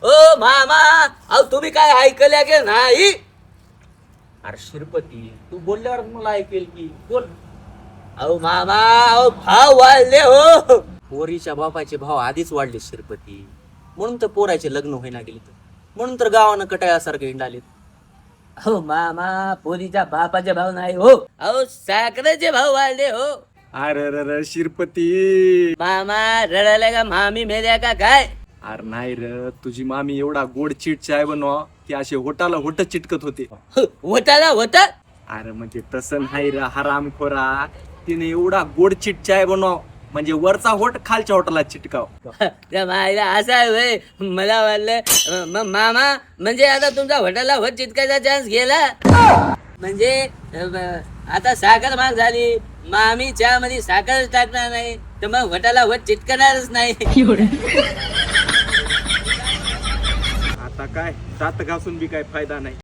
ओ मामा, अहो तुम्ही काय ऐकल्या की नाही? अरे शिरपती, तू बोलल्यावर मला ऐकेल की बोल. अहो मामा, अहो भाव वाढले हो. पोरीच्या बापाचे भाव आधीच वाढले शिरपती, म्हणून तर पोराचे लग्न होईना गेले, म्हणून तर गावानं कटाळ्यासारखे हिंडाले. हो मामा, पोरीच्या बापाचे भाव नाही हो, अहो साखरेचे भाव वाढले हो. अरे शिरपती, मामा रडायला का मामी मेल्या का काय? अरे नाही र, तुझी मामी एवढा गोड चीट चाय बनवा की असे होटाला होट चिटकत होते. होता होता. अरे म्हणजे तसं नाही र हरामखोरा, तिने एवढा गोड चीट चाय बनव म्हणजे वरचा होट खालच्या होटाला चिटकाव. मायला असं आहे व्हय. मला वाटलं मामा म्हणजे आता तुमचा हॉटेलला होत चिटकायचा चान्स गेला. म्हणजे आता साखर महाग झाली, मामी चहा मध्ये साखर टाकणार नाही तर मग हॉटेलला होत चिटकणारच नाही. आता काय दात घासून बी काय फायदा नाही.